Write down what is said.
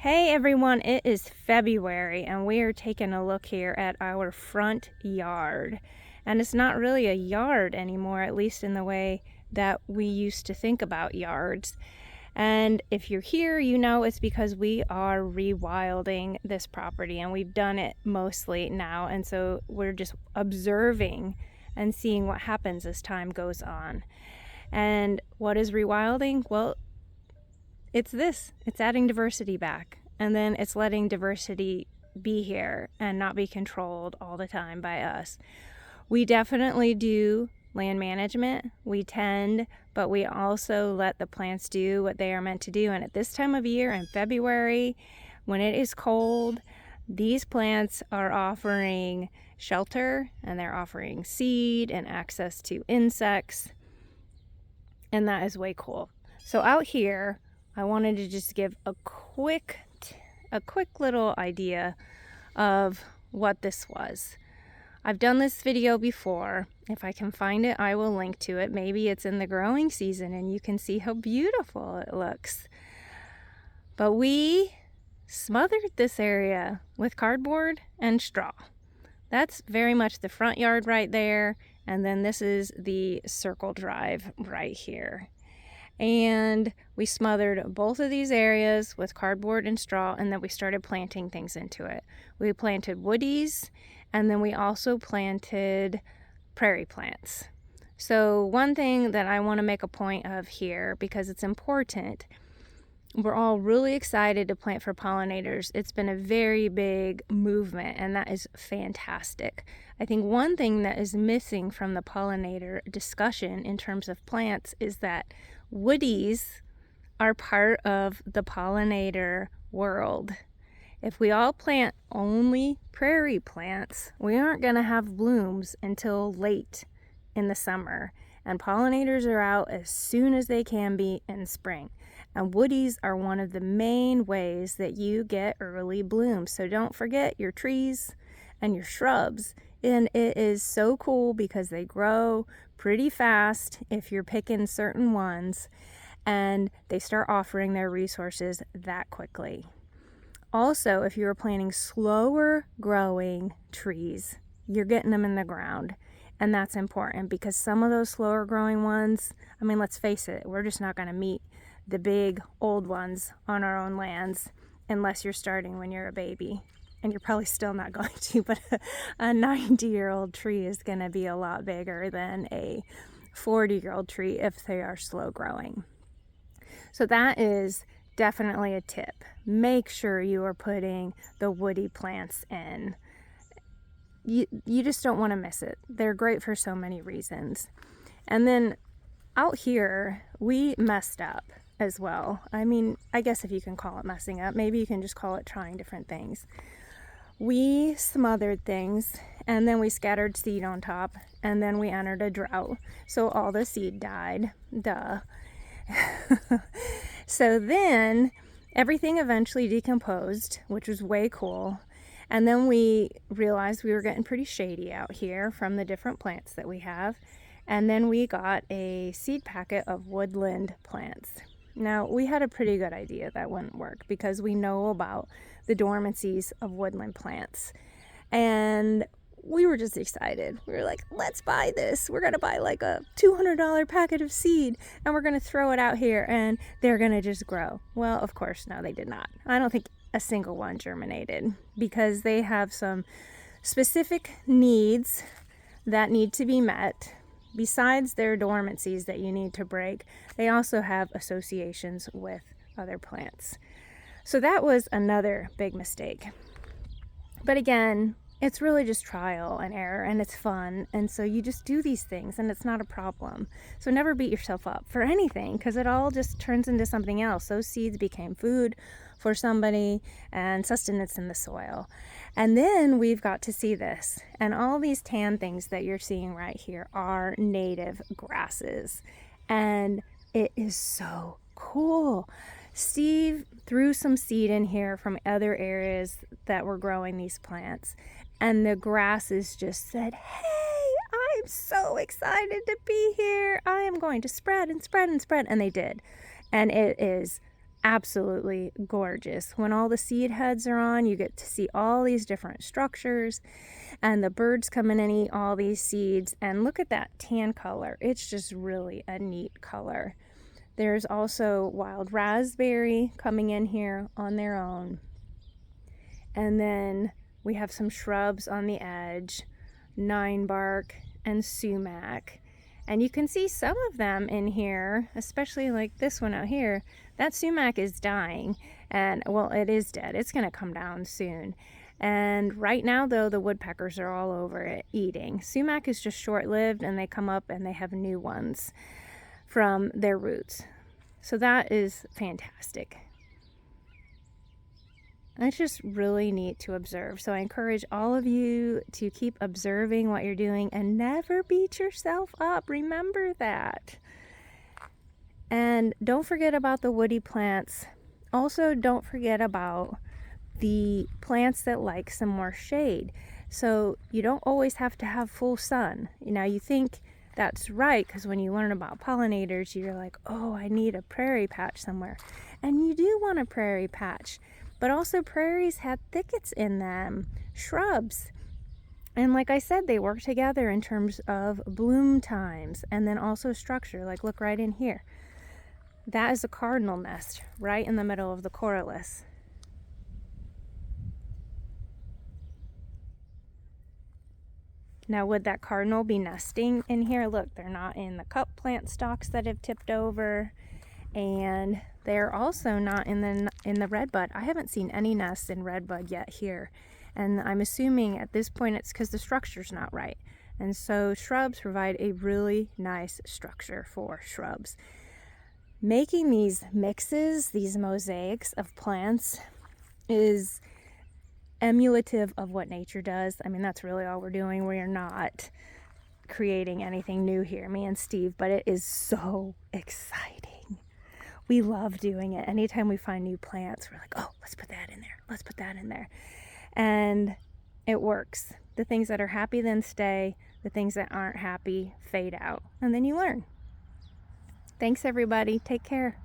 Hey everyone, it is February and we are taking a look here at our front yard. And it's not really a yard anymore, at least in the way that we used to think about yards. And if you're here, you know it's because we are rewilding this property and we've done it mostly now. And so we're just observing and seeing what happens as time goes on. And what is rewilding? Well, it's adding diversity back, and then it's letting diversity be here and not be controlled all the time by us. We definitely do land management, we tend, but we also let the plants do what they are meant to do. And at this time of year in February, when it is cold, these plants are offering shelter and they're offering seed and access to insects, and that is way cool. So out here, I wanted to just give a quick little idea of what this was. I've done this video before. If I can find it, I will link to it. Maybe it's in the growing season and you can see how beautiful it looks. But we smothered this area with cardboard and straw. That's very much the front yard right there. And then this is the circle drive right here. And we smothered both of these areas with cardboard and straw, and then we started planting things into it. We planted woodies, and then we also planted prairie plants. So one thing that I want to make a point of here, because it's important, we're all really excited to plant for pollinators. It's been a very big movement, and that is fantastic. I think one thing that is missing from the pollinator discussion in terms of plants is that woodies are part of the pollinator world. If we all plant only prairie plants, we aren't going to have blooms until late in the summer. And pollinators are out as soon as they can be in spring. And woodies are one of the main ways that you get early blooms. So don't forget your trees and your shrubs. And it is so cool because they grow pretty fast if you're picking certain ones, and they start offering their resources that quickly. Also, if you're planting slower growing trees, you're getting them in the ground. And that's important because some of those slower growing ones, I mean, let's face it, we're just not going to meet the big old ones on our own lands unless you're starting when you're a baby. And you're probably still not going to, but a 90-year-old tree is going to be a lot bigger than a 40-year-old tree if they are slow growing. So that is definitely a tip. Make sure you are putting the woody plants in. You just don't want to miss it. They're great for so many reasons. And then out here, we messed up as well. I mean, I guess if you can call it messing up, maybe you can just call it trying different things. We smothered things, and then we scattered seed on top, and then we entered a drought. So all the seed died. Duh. So then everything eventually decomposed, which was way cool. And then we realized we were getting pretty shady out here from the different plants that we have. And then we got a seed packet of woodland plants. Now, we had a pretty good idea that wouldn't work because we know about the dormancies of woodland plants. And we were just excited. We were like, let's buy this. We're going to buy like a $200 packet of seed and we're going to throw it out here and they're going to just grow. Well, of course, no, they did not. I don't think a single one germinated because they have some specific needs that need to be met. Besides their dormancies that you need to break, they also have associations with other plants. So that was another big mistake. But again, it's really just trial and error, and it's fun. And so you just do these things and it's not a problem. So never beat yourself up for anything because it all just turns into something else. Those seeds became food for somebody and sustenance in the soil. And then we've got to see this. And all these tan things that you're seeing right here are native grasses. And it is so cool. Steve threw some seed in here from other areas that were growing these plants. And the grasses just said, hey, I'm so excited to be here. I am going to spread and spread and spread. And they did. And it is absolutely gorgeous. When all the seed heads are on, you get to see all these different structures, and the birds come in and eat all these seeds. And look at that tan color. It's just really a neat color. There's also wild raspberry coming in here on their own. And then we have some shrubs on the edge, ninebark and sumac. And you can see some of them in here, especially like this one out here. That sumac is dying, and well, it is dead. It's gonna come down soon. And right now though, the woodpeckers are all over it eating. Sumac is just short-lived, and they come up and they have new ones from their roots. So that is fantastic. It's just really neat to observe. So I encourage all of you to keep observing what you're doing and never beat yourself up. Remember that. And don't forget about the woody plants. Also, don't forget about the plants that like some more shade. So you don't always have to have full sun. Now you think that's right, because when you learn about pollinators, you're like, oh, I need a prairie patch somewhere. And you do want a prairie patch. But also prairies had thickets in them, shrubs. And like I said, they work together in terms of bloom times and then also structure. Like look right in here. That is a cardinal nest right in the middle of the corylus. Now would that cardinal be nesting in here? Look, they're not in the cup plant stalks that have tipped over. And they're also not in the redbud. I haven't seen any nests in redbud yet here. And I'm assuming at this point it's because the structure's not right. And so shrubs provide a really nice structure for shrubs. Making these mixes, these mosaics of plants, is emulative of what nature does. I mean, that's really all we're doing. We are not creating anything new here, me and Steve, but it is so exciting. We love doing it. Anytime we find new plants, we're like, oh, let's put that in there. Let's put that in there. And it works. The things that are happy then stay. The things that aren't happy fade out. And then you learn. Thanks, everybody. Take care.